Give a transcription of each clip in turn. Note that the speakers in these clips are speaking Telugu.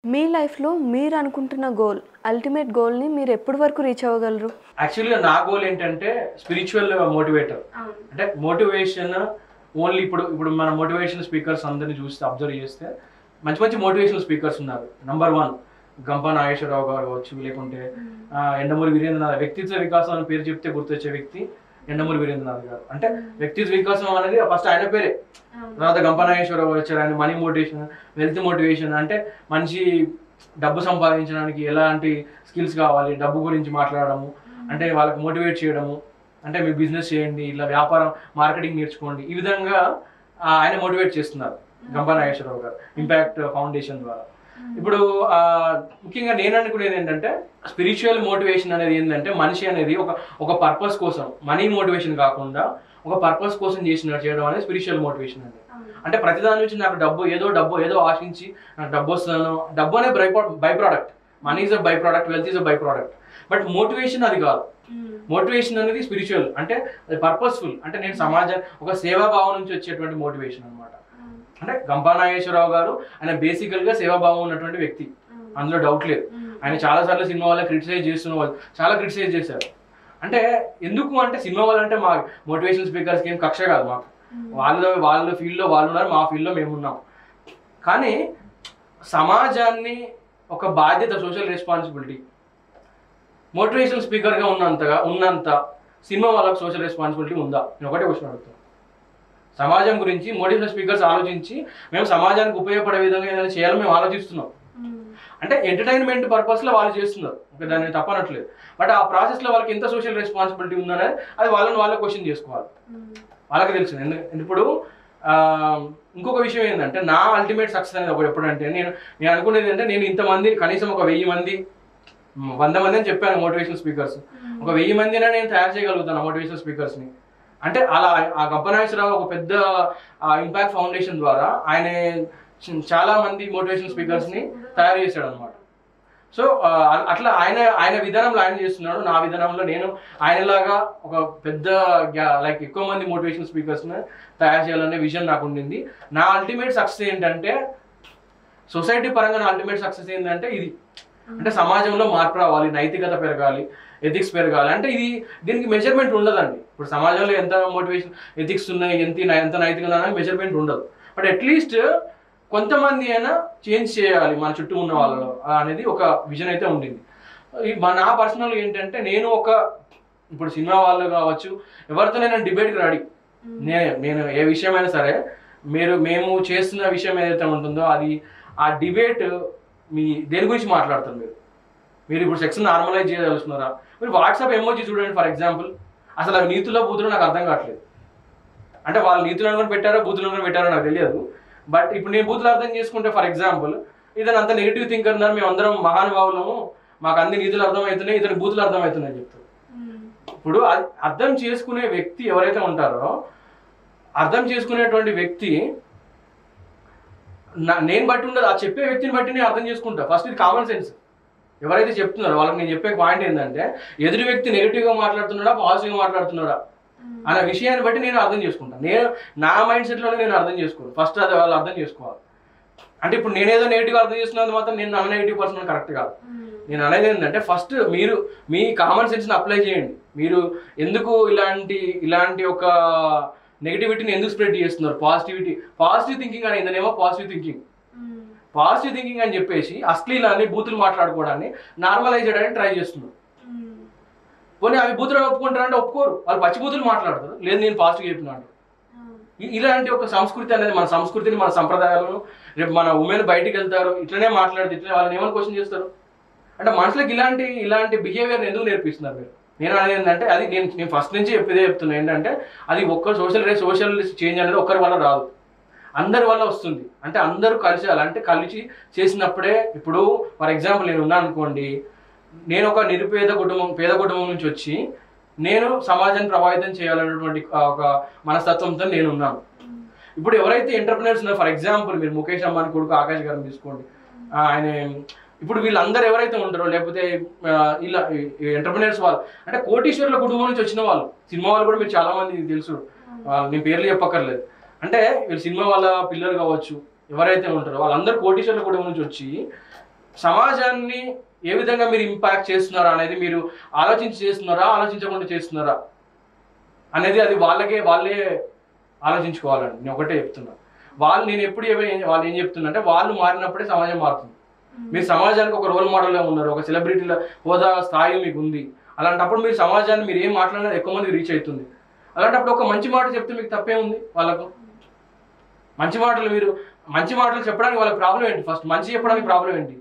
మీ లైఫ్‌లో మీరనుకుంటున్న గోల్, అల్టిమేట్ గోల్‌ని మీరెప్పటి వరకు రీచ్ అవ్వగలరు? యాక్చువల్‌గా నా గోల్ ఏంటంటే స్పిరిచువల్ మోటివేటర్. అవును. అంటే మోటివేషన్ ఓన్లీ ఇప్పుడు మన మోటివేషనల్ స్పీకర్స్ అందరిని చూస్తే అబ్జర్వ్ చేస్తే మంచి మంచి మోటివేషనల్ స్పీకర్స్ ఉన్నారు. నంబర్ 1 గంప నాగేశ్వరరావు గారు కావచ్చు, లేకుంటే యండమూరి వీరేంద్రనాథ్. వ్యక్తిత్వ వికాసం అని పేరు చెప్తే గుర్తొచ్చే వ్యక్తి యండమూరి వీరేంద్రనాథ్ గారు. అంటే వ్యక్తిత్వ వికాసం అనేది ఫస్ట్ ఆయన పేరే. తర్వాత గంప నాగేశ్వరరావు వచ్చారు, ఆయన మనీ మోటివేషన్, వెల్త్ మోటివేషన్. అంటే మనిషి డబ్బు సంపాదించడానికి ఎలాంటి స్కిల్స్ కావాలి, డబ్బు గురించి మాట్లాడము, అంటే వాళ్ళకి మోటివేట్ చేయడము, అంటే మీరు బిజినెస్ చేయండి, ఇలా వ్యాపారం మార్కెటింగ్ నేర్చుకోండి, ఈ విధంగా ఆయన మోటివేట్ చేస్తున్నారు గంప నాగేశ్వరరావు గారు ఇంపాక్ట్ ఫౌండేషన్ ద్వారా. ఇప్పుడు ముఖ్యంగా నేను అనుకునేది ఏంటంటే స్పిరిచువల్ మోటివేషన్ అనేది ఏంటంటే మనిషి అనేది ఒక పర్పస్ కోసం, మనీ మోటివేషన్ కాకుండా ఒక పర్పస్ కోసం చేయడం అనేది స్పిరిచువల్ మోటివేషన్ అండి. అంటే ప్రతిదాని నుంచి నాకు డబ్బు ఏదో ఆశించి నాకు డబ్బు వస్తుందనో, డబ్బు అనేది by product, money is a by product, wealth is a by product. But motivation అది కాదు. మోటివేషన్ అనేది స్పిరిచువల్, అంటే అది పర్పస్ఫుల్. అంటే నేను ఒక సేవాభావం నుంచి వచ్చేటువంటి మోటివేషన్ అనమాట. అంటే గంపా నాగేశ్వరరావు గారు ఆయన బేసికల్గా సేవాభావం ఉన్నటువంటి వ్యక్తి, అందులో డౌట్ లేదు. ఆయన చాలాసార్లు సినిమా వాళ్ళ క్రిటిసైజ్ చేస్తున్న వాళ్ళు చాలా క్రిటిసైజ్ చేశారు. అంటే ఎందుకు అంటే సినిమా వాళ్ళంటే మా మోటివేషన్ స్పీకర్స్కి ఏం కక్ష కాదు, మాకు వాళ్ళ ఫీల్డ్లో వాళ్ళు ఉన్నారు, మా ఫీల్డ్లో మేము ఉన్నాం. కానీ సమాజాన్ని ఒక బాధ్యత, సోషల్ రెస్పాన్సిబిలిటీ మోటివేషనల్ స్పీకర్గా ఉన్నంత సినిమా వాళ్ళకి సోషల్ రెస్పాన్సిబిలిటీ ఉందా? నేను ఒకటే క్వశ్చన్ అడుగుతాను. సమాజం గురించి మోటివేషనల్ స్పీకర్స్ ఆలోచించి మేము సమాజానికి ఉపయోగపడే విధంగా ఏదైనా చేయాలని మేము ఆలోచిస్తున్నాం. అంటే ఎంటర్టైన్మెంట్ పర్పస్లో వాళ్ళు చేస్తున్నారు, దాన్ని తప్పనట్లేదు. బట్ ఆ ప్రాసెస్లో వాళ్ళకి ఎంత సోషల్ రెస్పాన్సిబిలిటీ ఉందనేది అది వాళ్ళే క్వశ్చన్ చేసుకోవాలి, వాళ్ళకి తెలుసు. ఇప్పుడు ఇంకొక విషయం ఏంటంటే నా అల్టిమేట్ సక్సెస్ అనేది ఒకటి ఎప్పుడంటే నేను అనుకునేది ఏంటంటే నేను ఇంతమంది కనీసం ఒక 1000 మంది 100 మంది అని చెప్పాను మోటివేషనల్ స్పీకర్స్, ఒక 1000 మందినే నేను తయారు చేయగలుగుతాను మోటివేషనల్ స్పీకర్స్ని. అంటే అలా ఆ గంప నాగేశ్వరరావు ఒక పెద్ద ఇంపాక్ట్ ఫౌండేషన్ ద్వారా ఆయన చాలా మంది మోటివేషనల్ స్పీకర్స్ని తయారు చేశాడు అనమాట. సో అట్లా ఆయన విధానంలో ఆయన చేస్తున్నాడు, నా విధానంలో నేను ఆయనలాగా ఒక పెద్ద ఎక్కువ మంది మోటివేషనల్ స్పీకర్స్ని తయారు చేయాలనే విజన్ నాకు ఉండింది. నా అల్టిమేట్ సక్సెస్ ఏంటంటే సొసైటీ పరంగా నా అల్టిమేట్ సక్సెస్ ఏంటంటే ఇది. అంటే సమాజంలో మార్పు రావాలి, నైతికత పెరగాలి, ఎథిక్స్ పెరగాలి. అంటే దీనికి మెజర్మెంట్ ఉండదండి. ఇప్పుడు సమాజంలో ఎంత మోటివేషన్ ఎథిక్స్ ఉన్నాయి, ఎంత నైతికత అనేది మెజర్మెంట్ ఉండదు. బట్ అట్లీస్ట్ కొంతమంది అయినా చేంజ్ చేయాలి మన చుట్టూ ఉన్న వాళ్ళలో అనేది ఒక విజన్ అయితే ఉండింది. నా పర్సనల్ ఏంటంటే నేను ఇప్పుడు సినిమా వాళ్ళు కావచ్చు, ఎవరితో నేను డిబేట్కి రెడీ. నేను ఏ విషయమైనా సరే మేము చేస్తున్న విషయం ఏదైతే ఉంటుందో అది ఆ డిబేట్ దేని గురించి మాట్లాడతారు మీరు ఇప్పుడు సెక్స్ నార్మలైజ్ చేయదలుచున్నారా? మీరు వాట్సాప్ ఎమోజీ చూడండి ఫర్ ఎగ్జాంపుల్. అసలు అవి నీతులో బూతులో నాకు అర్థం కావట్లేదు. అంటే వాళ్ళు నీతులు అనుకుని పెట్టారో బూతులు అనుకుని పెట్టారో నాకు తెలియదు. బట్ ఇప్పుడు నేను బూతులు అర్థం చేసుకుంటే ఫర్ ఎగ్జాంపుల్ ఇతను అంత నెగిటివ్ థింకర్ ఉన్నారు, మేము అందరం మహానుభావులము, మాకు అన్ని నీతులు అర్థమవుతున్నాయి, ఇతను బూతులు అర్థమవుతున్నాయి చెప్తారు. ఇప్పుడు అర్థం చేసుకునే వ్యక్తి ఎవరైతే ఉంటారో, అర్థం చేసుకునేటువంటి వ్యక్తి నేను బట్టి ఉండదు, ఆ చెప్పే వ్యక్తిని బట్టి నేను అర్థం చేసుకుంటా. ఫస్ట్ ఇది కామన్ సెన్స్. ఎవరైతే చెప్తున్నారో వాళ్ళకి నేను చెప్పే పాయింట్ ఏంటంటే ఎదుటి వ్యక్తి నెగిటివ్గా మాట్లాడుతున్నాడా పాజిటివ్గా మాట్లాడుతున్నాడా అనే విషయాన్ని బట్టి నేను అర్థం చేసుకుంటాను. నా మైండ్ సెట్లోనే నేను అర్థం చేసుకోను. ఫస్ట్ అది వాళ్ళు అర్థం చేసుకోవాలి. అంటే ఇప్పుడు నేనేదో నెగిటివ్గా అర్థం చేసుకున్నది మాత్రం నేను నా నెగిటివ్ పర్సన్ కరెక్ట్ కాదు. నేను అనేది ఏంటంటే ఫస్ట్ మీరు మీ కామన్ సెన్స్ని అప్లై చేయండి. మీరు ఎందుకు ఇలాంటి ఒక నెగిటివిటీని ఎందుకు స్ప్రెడ్ చేస్తున్నారు? పాజిటివ్ థింకింగ్ అనేదేమో పాజిటివ్ థింకింగ్ అని చెప్పేసి అశ్లీలాన్ని బూతులు మాట్లాడుకోవడాన్ని నార్మలైజ్ చేయడానికి ట్రై చేస్తున్నారు. పోనీ అవి బూతులు ఒప్పుకుంటారంటే ఒప్పుకోరు, వాళ్ళు పచ్చి బూతులు మాట్లాడతారు. లేదు నేను పాజిటివ్ చెప్పినాడు. ఇలాంటి ఒక సంస్కృతి అనేది మన సంస్కృతిని, మన సంప్రదాయాలను, రేపు మన ఉమెన్ బయటికి వెళ్తారు ఇట్లనే మాట్లాడితే ఇట్లా వాళ్ళని ఏమైనా క్వశ్చన్ చేస్తారు. అంటే మనుషులకు ఇలాంటి బిహేవియర్ ఎందుకు నేర్పిస్తున్నారు మీరు? నేను అనేది ఏంటంటే అది నేను ఫస్ట్ నుంచి చెప్తున్నా ఏంటంటే అది సోషల్ చేంజ్ అనేది ఒక్కరి వల్ల రాదు, అందరి వల్ల వస్తుంది. అంటే అందరూ కలిసి చేసినప్పుడే. ఇప్పుడు ఫర్ ఎగ్జాంపుల్ నేను ఉన్నాను అనుకోండి, నేను ఒక పేద కుటుంబం నుంచి వచ్చి నేను సమాజాన్ని ప్రభావితం చేయాలనేటువంటి ఒక మనస్తత్వంతో నేను ఉన్నాను. ఇప్పుడు ఎవరైతే ఎంటర్ప్రినర్స్ ఉన్నారో, ఫర్ ఎగ్జాంపుల్ మీరు ముఖేష్ అంబానీ కొడుకు ఆకాష్ గారిని తీసుకోండి. ఆయన ఇప్పుడు వీళ్ళందరూ ఎవరైతే ఉంటారో, లేకపోతే ఇలా ఎంటర్ప్రినర్స్ వాళ్ళు అంటే కోటీశ్వరుల కుటుంబం నుంచి వచ్చిన వాళ్ళు, సినిమా వాళ్ళు కూడా మీరు చాలా మంది తెలుసు, నేను పేర్లు చెప్పక్కర్లేదు. అంటే వీళ్ళు సినిమా వాళ్ళ పిల్లలు కావచ్చు, ఎవరైతే ఉంటారో వాళ్ళందరూ కోటీశ్వరుల కుటుంబం నుంచి వచ్చి సమాజాన్ని ఏ విధంగా మీరు ఇంపాక్ట్ చేస్తున్నారా అనేది మీరు ఆలోచించి చేస్తున్నారా, ఆలోచించకుండా చేస్తున్నారా అనేది అది వాళ్ళే ఆలోచించుకోవాలండి. నేను ఒకటే చెప్తున్నా. నేను ఎప్పుడు వాళ్ళు ఏం చెప్తున్నా అంటే వాళ్ళు మారినప్పుడే సమాజం మారుతుంది. మీరు సమాజానికి ఒక రోల్ మోడల్గా ఉన్నారు, ఒక సెలబ్రిటీల హోదా స్థాయి మీకు ఉంది. అలాంటప్పుడు మీరు సమాజాన్ని మీరు ఏం మాట్లాడినా ఎక్కువ మందికి రీచ్ అవుతుంది. అలాంటప్పుడు ఒక మంచి మాట చెప్తే మీకు తప్పే ఉంది. వాళ్ళకు మంచి మాటలు చెప్పడానికి వాళ్ళకి ప్రాబ్లం ఏంటి? ఫస్ట్ మంచి చెప్పడానికి ప్రాబ్లం ఏంటి?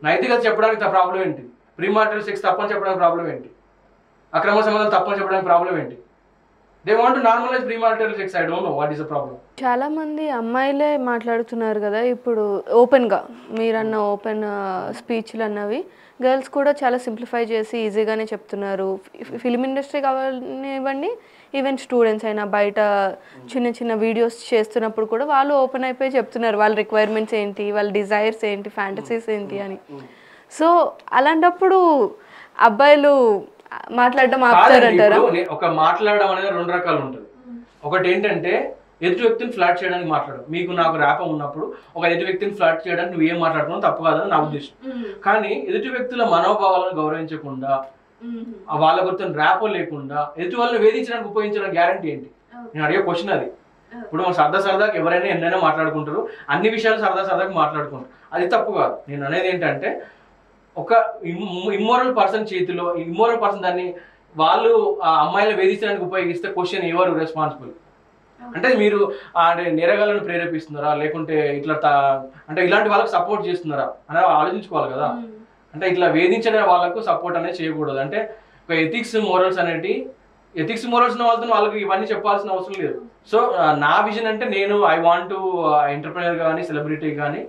నైతికత చెప్పడానికి ప్రాబ్లం ఏంటి? ప్రీమార్టల్ సెక్స్ తప్పని చెప్పడానికి ప్రాబ్లం ఏంటి? అక్రమ సంబంధాలు తప్పని చెప్పడానికి ప్రాబ్లం ఏంటి? They want to normalise premarital sex. I don't know what is the problem. చాలా మంది అమ్మాయిలే మాట్లాడుతున్నారు కదా ఇప్పుడు ఓపెన్గా, మీరన్న ఓపెన్ స్పీచ్లు అన్నవి గర్ల్స్ కూడా చాలా సింప్లిఫై చేసి ఈజీగానే చెప్తున్నారు. ఫిలిం ఇండస్ట్రీ కావాలనివ్వండి, ఈవెన్ స్టూడెంట్స్ అయినా బయట చిన్న చిన్న వీడియోస్ చేస్తున్నప్పుడు కూడా వాళ్ళు ఓపెన్ అయిపోయి చెప్తున్నారు వాళ్ళ రిక్వైర్మెంట్స్ ఏంటి, వాళ్ళ డిజైర్స్ ఏంటి, ఫ్యాంటసీస్ ఏంటి అని. సో అలాంటప్పుడు అబ్బాయిలు మాట్లాడడం ఆపుతారంటారా? ఒక మాట్లాడడం అనేది రెండు రకాలు ఉంటుంది. ఒకటి ఏంటంటే ఎదుటి వ్యక్తిని ఫ్లాట్ చేయడానికి మాట్లాడడం. మీకు నాకు ర్యాపం ఉన్నప్పుడు ఒక ఎదుటి వ్యక్తిని ఫ్లాట్ చేయడానికి నువ్వు ఏం మాట్లాడుతున్నావు తప్పు కాదని నా ఉద్దేశం. కానీ ఎదుటి వ్యక్తుల మనోభావాలను గౌరవించకుండా, వాళ్ళ గుర్తున్న ర్యాపో లేకుండా ఎదుటి వాళ్ళని వేధించడానికి ఉపయోగించడం గ్యారంటీ ఏంటి? నేను అడిగే క్వశ్చన్ అది. ఇప్పుడు మనం సరదాకి ఎవరైనా ఎన్నైనా మాట్లాడుకుంటారు, అన్ని విషయాలు సరదాకి మాట్లాడుకుంటారు, అది తప్పు కాదు. నేను అనేది ఏంటంటే ఒక ఇమ్మోరల్ పర్సన్ చేతిలో, ఇమ్మోరల్ పర్సన్ దాన్ని వాళ్ళు ఆ అమ్మాయిలను వేధించడానికి ఉపయోగిస్తే క్వశ్చన్ ఎవరు రెస్పాన్సిబుల్? అంటే మీరు అంటే నేరగాళ్ళను ప్రేరేపిస్తున్నారా, లేకుంటే అంటే ఇలాంటి వాళ్ళకి సపోర్ట్ చేస్తున్నారా అని ఆలోచించుకోవాలి కదా. అంటే ఇట్లా వేధించే వాళ్ళకు సపోర్ట్ అనేది చేయకూడదు. అంటే ఒక ఎథిక్స్ మోరల్స్ ఉన్న వాళ్ళతో వాళ్ళకి ఇవన్నీ చెప్పాల్సిన అవసరం లేదు. సో నా విజన్ అంటే నేను ఐ వాంట్ టు ఎంటర్ప్రెన్యూర్ కానీ సెలబ్రిటీ కానీ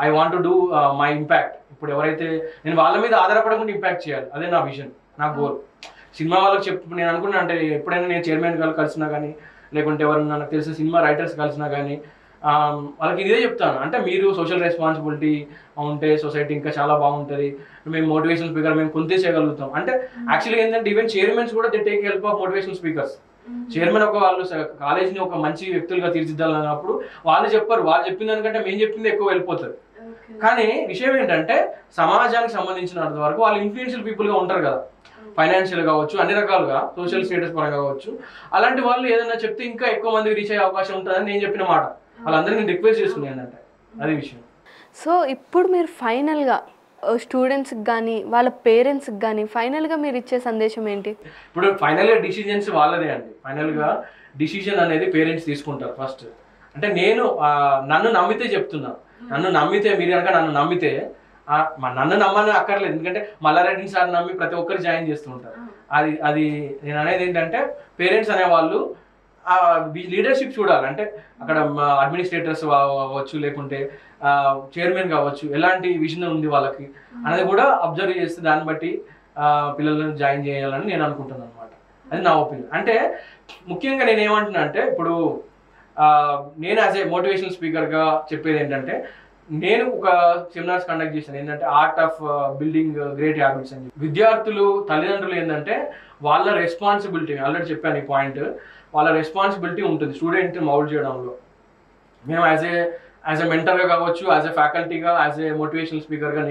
I want to do my impact. ఇప్పుడు ఎవరైతే నేను వాళ్ళ మీద ఆధారపడకుండా ఇంపాక్ట్ చేయాలి, అదే నా విజన్, నా గోల్. సినిమా వాళ్ళకి నేను అనుకున్నా అంటే ఎప్పుడైనా నేను చైర్మన్ గారు కలిసినా కానీ, లేకుంటే ఎవరైనా నాకు తెలిసిన సినిమా రైటర్స్ కలిసినా కానీ వాళ్ళకి ఇదే చెప్తాను. అంటే మీరు సోషల్ రెస్పాన్సిబిలిటీ ఉంటే సొసైటీ ఇంకా చాలా బాగుంటుంది. మేము మోటివేషనల్ స్పీకర్ మేము కొంత చేయగలుగుతాం. అంటే యాక్చువల్గా ఏంటంటే ఈవెన్ చైర్మన్స్ కూడా they take help of motivational speakers. Chairman వాళ్ళు కాలేజీని ఒక మంచి వ్యక్తులుగా తీర్చిదిద్దాలన్నప్పుడు వాళ్ళు చెప్పిన దానికంటే మేము చెప్పింది ఎక్కువ వెళ్ళిపోతుంది. కానీ విషయం ఏంటంటే సమాజానికి సంబంధించినంత వరకు వాళ్ళు ఇన్ఫ్లుయెన్షియల్ పీపుల్గా ఉంటారు కదా, ఫైనాన్షియల్ కావచ్చు, అన్ని రకాలుగా సోషల్ స్టేటస్ పరంగా కావచ్చు. అలాంటి వాళ్ళు ఏదైనా చెప్తే ఇంకా ఎక్కువ మందికి రీచ్ అయ్యే అవకాశం ఉంటుందని నేను చెప్పిన మాట. వాళ్ళందరినీ నేను రిక్వెస్ట్ చేసుకున్నాను ఏంటంటే అది విషయం. సో ఇప్పుడు మీరు ఫైనల్గా స్టూడెంట్స్కి కానీ వాళ్ళ పేరెంట్స్కి కానీ ఫైనల్గా మీరు ఇచ్చే సందేశం ఏంటి? ఇప్పుడు ఫైనల్గా డిసిజన్స్ వాళ్ళదే అండి. ఫైనల్గా డిసిజన్ అనేది పేరెంట్స్ తీసుకుంటారు ఫస్ట్. అంటే నేను నన్ను నమ్మితే చెప్తున్నా, నన్ను నమ్మితే మీరు కనుక నన్ను నమ్మితే, నన్ను నమ్మని అక్కర్లేదు, ఎందుకంటే మల్లారెడ్డి సార్ నమ్మి ప్రతి ఒక్కరు జాయిన్ చేస్తూ ఉంటారు. అది నేను అనేది ఏంటంటే పేరెంట్స్ అనేవాళ్ళు లీడర్షిప్ చూడాలి. అంటే అక్కడ అడ్మినిస్ట్రేటర్స్ కావచ్చు, లేకుంటే చైర్మన్ కావచ్చు, ఎలాంటి విజన్ ఉంది వాళ్ళకి అనేది కూడా అబ్జర్వ్ చేస్తే దాన్ని బట్టి పిల్లలను జాయిన్ చేయాలని నేను అనుకుంటున్నాను అనమాట. అది నా ఒపీనియన్. అంటే ముఖ్యంగా నేను ఏమంటున్నా అంటే ఇప్పుడు నేను యాజ్ ఏ మోటివేషనల్ స్పీకర్గా చెప్పేది ఏంటంటే, నేను ఒక సెమినార్స్ కండక్ట్ చేశాను ఏంటంటే art of building great habits అని. విద్యార్థులు తల్లిదండ్రులు ఏంటంటే వాళ్ళ రెస్పాన్సిబిలిటీ, ఆల్రెడీ చెప్పాను ఈ పాయింట్, వాళ్ళ రెస్పాన్సిబిలిటీ ఉంటుంది స్టూడెంట్ మౌల్డ్ చేయడంలో. మేము యాజ్ ఏ మెంటర్గా కావచ్చు, యాజ్ ఏ ఫ్యాకల్టీగా, యాజ్ ఏ మోటివేషనల్ స్పీకర్గా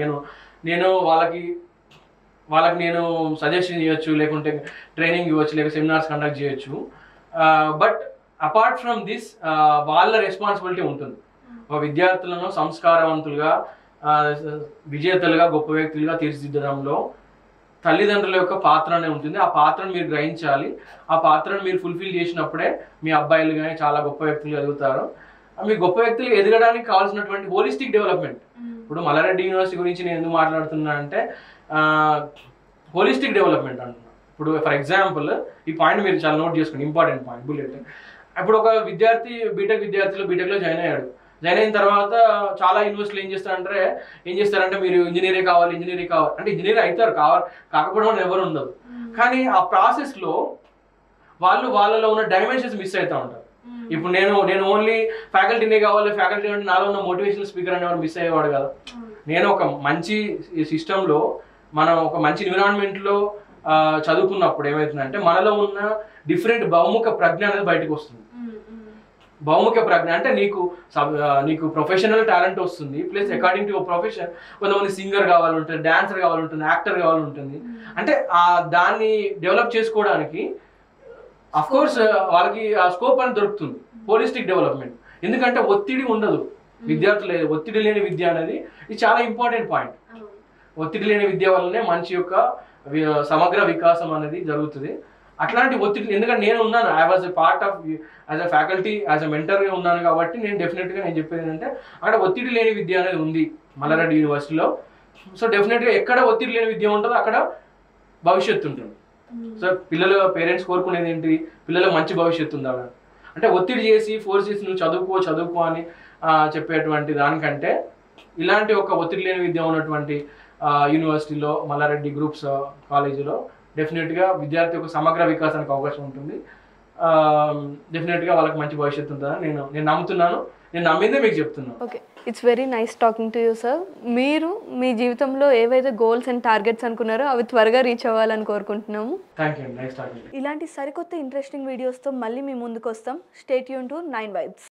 నేను వాళ్ళకి నేను సజెషన్ చేయొచ్చు, లేకుంటే ట్రైనింగ్ ఇవ్వచ్చు, లేక సెమినార్స్ కండక్ట్ చేయొచ్చు. బట్ అపార్ట్ ఫ్రమ్ దిస్ వాళ్ళ రెస్పాన్సిబిలిటీ ఉంటుంది. ఒక విద్యార్థులను సంస్కారవంతులుగా, విజేతలుగా, గొప్ప వ్యక్తులుగా తీర్చిదిద్దడంలో తల్లిదండ్రుల యొక్క పాత్ర అనే ఉంటుంది. ఆ పాత్రను మీరు గ్రహించాలి. ఆ పాత్రను మీరు ఫుల్ఫిల్ చేసినప్పుడే మీ అబ్బాయిలు కానీ చాలా గొప్ప వ్యక్తులు ఎదుగుతారు. మీ గొప్ప వ్యక్తులు ఎదగడానికి కావాల్సినటువంటి హోలిస్టిక్ డెవలప్మెంట్. ఇప్పుడు మల్లారెడ్డి యూనివర్సిటీ గురించి నేను ఎందుకు మాట్లాడుతున్నా అంటే హోలిస్టిక్ డెవలప్మెంట్ అంటున్నా. ఇప్పుడు ఫర్ ఎగ్జాంపుల్ ఈ పాయింట్ మీరు చాలా నోట్ చేసుకోండి, ఇంపార్టెంట్ పాయింట్, బుల్లెట్. ఇప్పుడు ఒక విద్యార్థి బీటెక్లో జాయిన్ అయ్యాడు. జాయిన్ అయిన తర్వాత చాలా యూనివర్సిటీలు ఏం చేస్తారంటే మీరు ఇంజనీరింగ్ కావాలి అంటే ఇంజనీర్ అవుతారు, కాకపోవడం అని ఎవరు ఉండదు. కానీ ఆ ప్రాసెస్లో వాళ్ళలో ఉన్న డైమెన్షన్స్ మిస్ అవుతూ ఉంటారు. ఇప్పుడు నేను ఓన్లీ ఫ్యాకల్టీనే కావాలి, ఫ్యాకల్టీ అంటే నాలో ఉన్న మోటివేషనల్ స్పీకర్ అనేవాడు మిస్ అయ్యేవాడు కదా. నేను ఒక మంచి సిస్టంలో, మనం ఒక మంచి ఎన్విరాన్మెంట్లో చదువుకున్నప్పుడు ఏమవుతుందంటే మనలో ఉన్న డిఫరెంట్ బహుముఖ ప్రజ్ఞ అనేది బయటకు వస్తుంది. బహుముఖ ప్రజ్ఞ అంటే నీకు ప్రొఫెషనల్ టాలెంట్ వస్తుంది, ప్లస్ అకార్డింగ్ టు ప్రొఫెషన్ కొంతమంది సింగర్ కావాలంటుంది, డాన్సర్ కావాలంటుంది, యాక్టర్ కావాలంటుంది. అంటే దాన్ని డెవలప్ చేసుకోవడానికి అఫ్ కోర్స్ వాళ్ళకి ఆ స్కోప్ అని దొరుకుతుంది, హోలిస్టిక్ డెవలప్మెంట్. ఎందుకంటే ఒత్తిడి ఉండదు విద్యార్థులు, ఒత్తిడి లేని విద్య అనేది ఇది చాలా ఇంపార్టెంట్ పాయింట్. ఒత్తిడి లేని విద్య వల్లనే మనిషి యొక్క సమగ్ర వికాసం అనేది జరుగుతుంది. అట్లాంటి ఒత్తిడి, ఎందుకంటే నేను ఉన్నాను, I was a part of as a faculty, as a మెంటర్గా ఉన్నాను కాబట్టి నేను డెఫినెట్గా నేను చెప్పేది ఏంటంటే అక్కడ ఒత్తిడి లేని విద్య అనేది ఉంది మల్లారెడ్డి యూనివర్సిటీలో. సో డెఫినెట్గా ఎక్కడ ఒత్తిడి లేని విద్య ఉంటుందో అక్కడ భవిష్యత్తు ఉంటుంది. సో పేరెంట్స్ కోరుకునేది ఏంటి, పిల్లలకు మంచి భవిష్యత్తు ఉండాలి. అంటే ఒత్తిడి చేసి ఫోర్స్ చేసి నువ్వు చదువుకో అని చెప్పేటువంటి దానికంటే ఇలాంటి ఒక ఒత్తిడి లేని విద్య ఉన్నటువంటి యూనివర్సిటీలో, మల్లారెడ్డి గ్రూప్స్ కాలేజీలో డెఫినెట్గా విద్యార్థి యొక్క సమగ్ర వికాసానికి అవకాశం ఉంటుంది. డెఫినెట్గా వాళ్ళకి మంచి భవిష్యత్తు ఉంటుందని నేను నమ్ముతున్నాను. నేను నమ్మిందే మీకు చెప్తున్నాను. Okay, it's very nice talking to you sir. మీరు మీ జీవితంలో ఏవైతే గోల్స్ అండ్ టార్గెట్స్ అనుకున్నారో అవి త్వరగా రీచ్ అవ్వాలని కోరుకుంటున్నాము. Thank you. Nice talking. ఇలాంటి సరికొత్త ఇంట్రెస్టింగ్ వీడియోస్తో మళ్ళీ మీ ముందుకు వస్తాం. Stay tune to 9 Vibes.